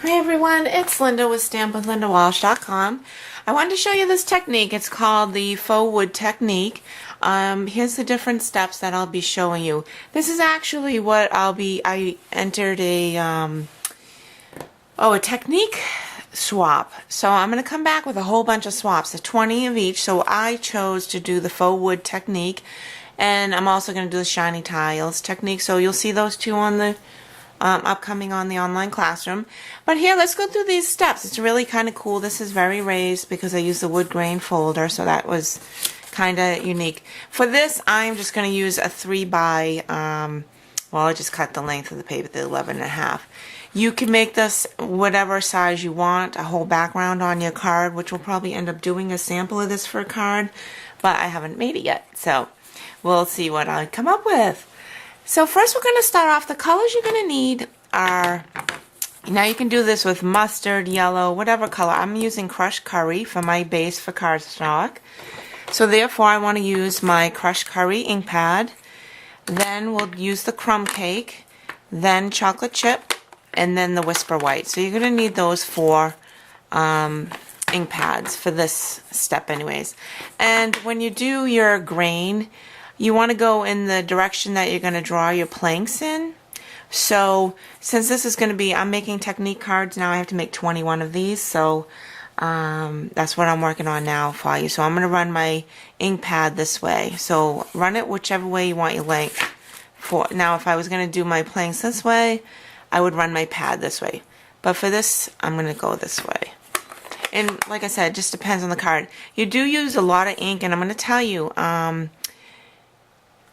Hi everyone, it's Linda with stampwithlindawalsh.com. I wanted to show you this technique. It's called the faux wood technique. Here's the different steps that I'll be showing you. This is actually what I entered a technique swap. So I'm going to come back with a whole bunch of swaps, 20 of each. So I chose to do the faux wood technique, and I'm also going to do the shiny tiles technique. So you'll see those two on the upcoming on the online classroom. But here, let's go through these steps. It's really kind of cool. This is very raised because I used the wood grain folder, so that was kind of unique. For this, I'm just going to use a 3 by, well, I just cut the length of the paper to 11.5. You can make this whatever size you want, a whole background on your card, which we'll probably end up doing a sample of this for a card, but I haven't made it yet, so we'll see what I come up with. So first we're going to start off. The colors you're going to need are, now you can do this with mustard, yellow, whatever color. I'm using crushed curry for my base for cardstock. So therefore I want to use my crushed curry ink pad. Then we'll use the crumb cake, then chocolate chip, and then the whisper white. So you're going to need those 4 ink pads for this step anyways. And when you do your grain, you want to go in the direction that you're going to draw your planks in. So since this is going to be, I'm making technique cards now, I have to make 21 of these, so that's what I'm working on now for you. So I'm going to run my ink pad this way. So run it whichever way you want your length for. Now if I was going to do my planks this way, I would run my pad this way. But for this, I'm going to go this way. And like I said, it just depends on the card. You do use a lot of ink, and I'm going to tell you,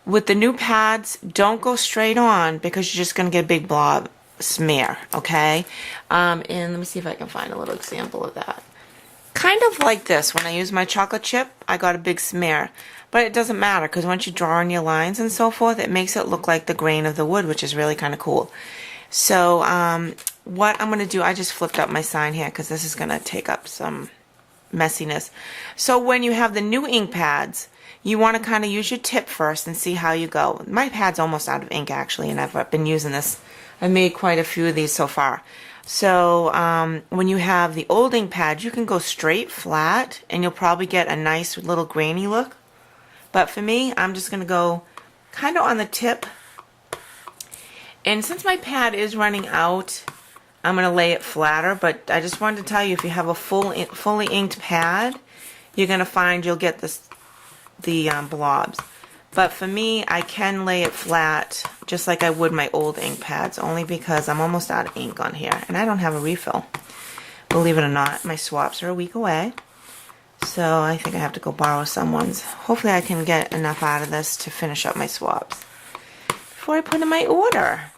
with the new pads, don't go straight on because you're just going to get a big blob smear, okay? And let me see if I can find a little example of that. Kind of like this. When I use my chocolate chip, I got a big smear. But it doesn't matter because once you draw on your lines and so forth, it makes it look like the grain of the wood, which is really kind of cool. So what I'm going to do, I just flipped up my sign here because this is going to take up some messiness. So when you have the new ink pads, you want to kind of use your tip first and see how you go. My pad's almost out of ink actually, and I've been using this. I've made quite a few of these so far. So when you have the old ink pad, you can go straight flat and you'll probably get a nice little grainy look. But for me, I'm just going to go kind of on the tip. And since my pad is running out, I'm going to lay it flatter. But I just wanted to tell you, if you have a fully inked pad, you're going to find you'll get the blobs. But for me, I can lay it flat just like I would my old ink pads, only because I'm almost out of ink on here and I don't have a refill. Believe it or not, my swaps are a week away, so I think I have to go borrow someone's. Hopefully I can get enough out of this to finish up my swaps before I put in my order.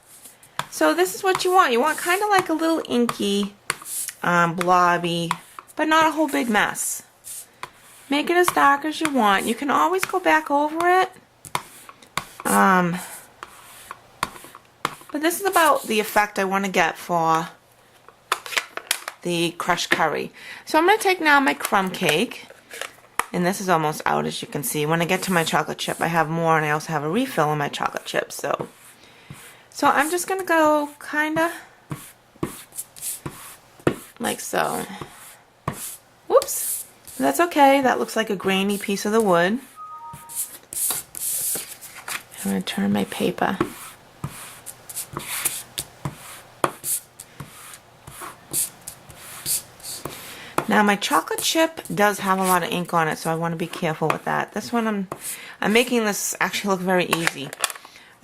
So this is what you want. You want kind of like a little inky, blobby, but not a whole big mess. Make it as dark as you want. You can always go back over it. But this is about the effect I want to get for the crushed curry. So I'm going to take now my crumb cake. And this is almost out, as you can see. When I get to my chocolate chip, I have more, and I also have a refill on my chocolate chip. So I'm just going to go kind of like so. Whoops. That's okay. That looks like a grainy piece of the wood. I'm going to turn my paper. Now my chocolate chip does have a lot of ink on it, so I want to be careful with that. This one I'm making this actually look very easy.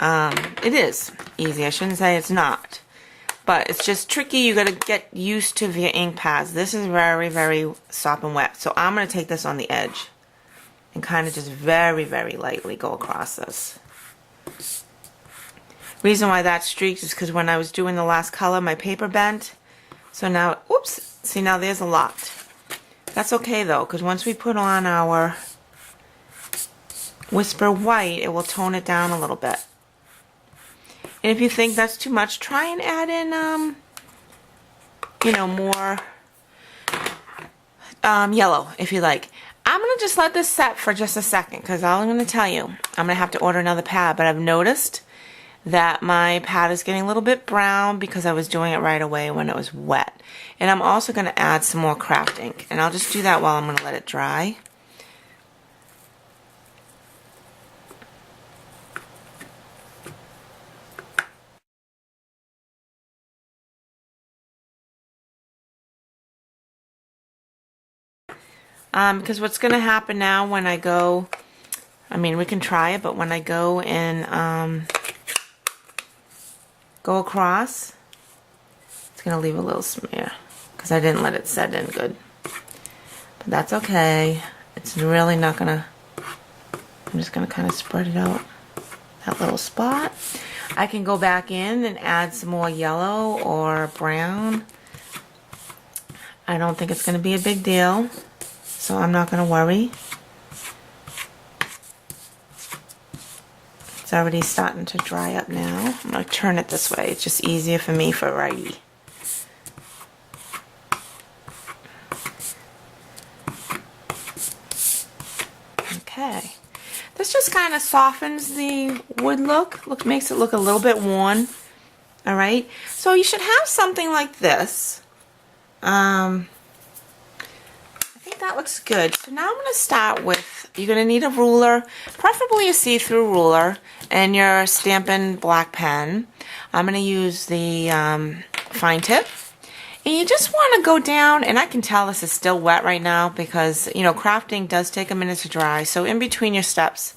It is easy. I shouldn't say it's not. But it's just tricky. You got to get used to your ink pads. This is very, very soft and wet. So I'm going to take this on the edge and kind of just very, very lightly go across this. Reason why that streaked is because when I was doing the last color, my paper bent. So now, oops, see, now there's a lot. That's okay though, because once we put on our whisper white, it will tone it down a little bit. And if you think that's too much, try and add in, you know, more yellow if you like. I'm going to just let this set for just a second because all I'm going to tell you, I'm going to have to order another pad. But I've noticed that my pad is getting a little bit brown because I was doing it right away when it was wet. And I'm also going to add some more craft ink, and I'll just do that while I'm going to let it dry. Because what's going to happen now when I go, I mean, we can try it, but when I go and go across, it's going to leave a little smear because I didn't let it set in good. But that's okay. It's really not going to, I'm just going to kind of spread it out, that little spot. I can go back in and add some more yellow or brown. I don't think it's going to be a big deal, so I'm not going to worry. It's already starting to dry up now. I'm going to turn it this way. It's just easier for me for righty. Okay. This just kind of softens the wood look. Makes it look a little bit worn. Alright? So you should have something like this. I think that looks good. So now I'm going to start with, you're going to need a ruler, preferably a see-through ruler, and your Stampin' black pen. I'm going to use the fine tip. And you just want to go down, and I can tell this is still wet right now because, you know, crafting does take a minute to dry. So in between your steps,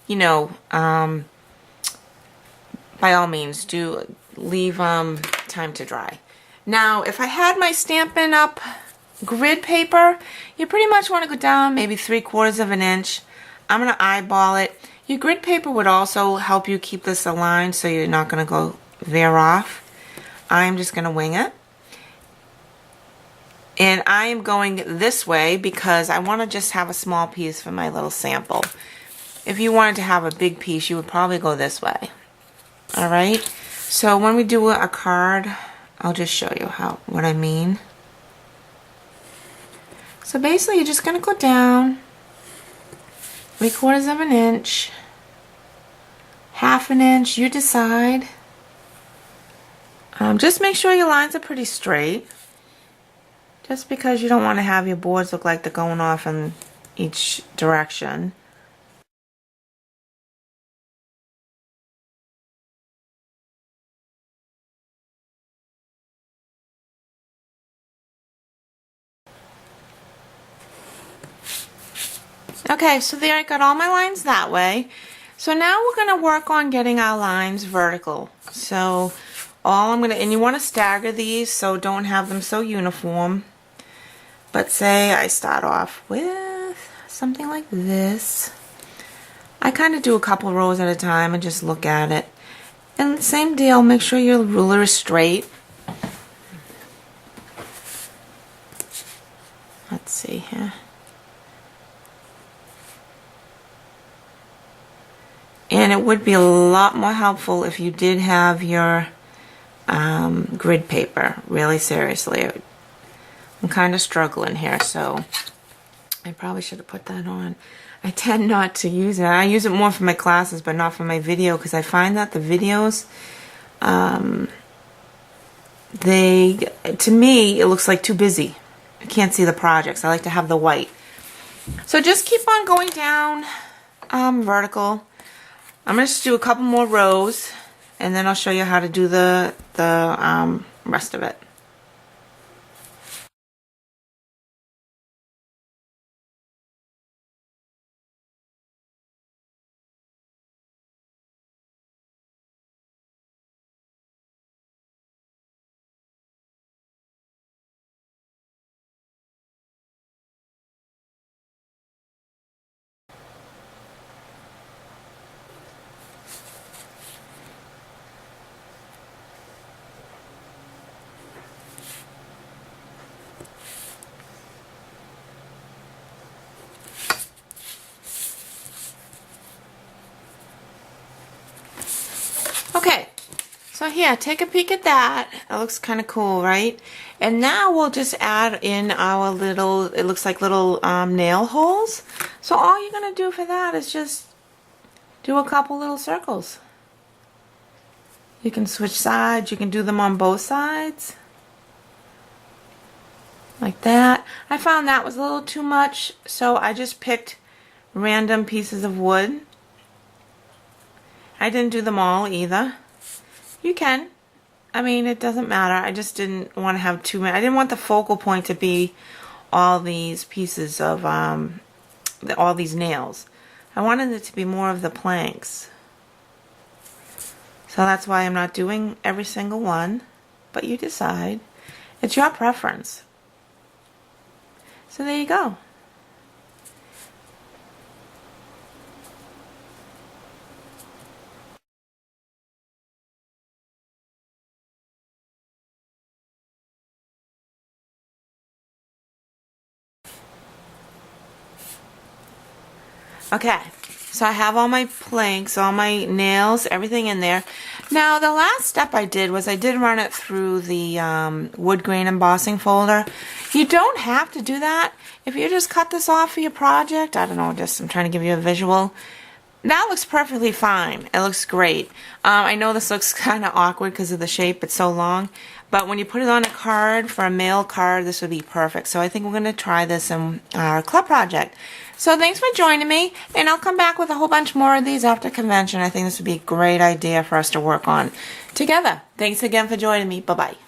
you know, by all means, do leave time to dry. Now, if I had my Stampin' Up! Grid paper, you pretty much want to go down maybe 3/4 of an inch. I'm going to eyeball it. Your grid paper would also help you keep this aligned so you're not going to go veer off. I'm just going to wing it. And I am going this way because I want to just have a small piece for my little sample. If you wanted to have a big piece, you would probably go this way. Alright? So when we do a card, I'll just show you what I mean. So basically you're just going to go down 3/4 of an inch, 1/2 an inch, you decide. Just make sure your lines are pretty straight. Just because you don't want to have your boards look like they're going off in each direction. Okay, so there I got all my lines that way. So now we're going to work on getting our lines vertical. So all I'm going to, and you want to stagger these so don't have them so uniform. But say I start off with something like this. I kind of do a couple rows at a time and just look at it. And same deal, make sure your ruler is straight. Let's see here. And it would be a lot more helpful if you did have your grid paper, really seriously. I'm kind of struggling here, so I probably should have put that on. I tend not to use it. I use it more for my classes, but not for my video, because I find that the videos, to me, it looks like too busy. I can't see the projects. I like to have the white. So just keep on going down vertical. I'm going to just do a couple more rows, and then I'll show you how to do the rest of it. Okay, so here, take a peek at that. That looks kind of cool, right? And now we'll just add in our little, it looks like little nail holes. So all you're going to do for that is just do a couple little circles. You can switch sides. You can do them on both sides. Like that. I found that was a little too much, so I just picked random pieces of wood. I didn't do them all either. You can. I mean, it doesn't matter. I just didn't want to have too many. I didn't want the focal point to be all these pieces of, all these nails. I wanted it to be more of the planks. So that's why I'm not doing every single one. But you decide. It's your preference. So there you go. Okay, so I have all my planks, all my nails, everything in there. Now, the last step I did was I did run it through the wood grain embossing folder. You don't have to do that. If you just cut this off for your project, I don't know, just I'm trying to give you a visual. That looks perfectly fine. It looks great. I know this looks kind of awkward because of the shape. It's so long. But when you put it on a card, for a mail card, this would be perfect. So I think we're going to try this in our club project. So thanks for joining me. And I'll come back with a whole bunch more of these after convention. I think this would be a great idea for us to work on together. Thanks again for joining me. Bye-bye.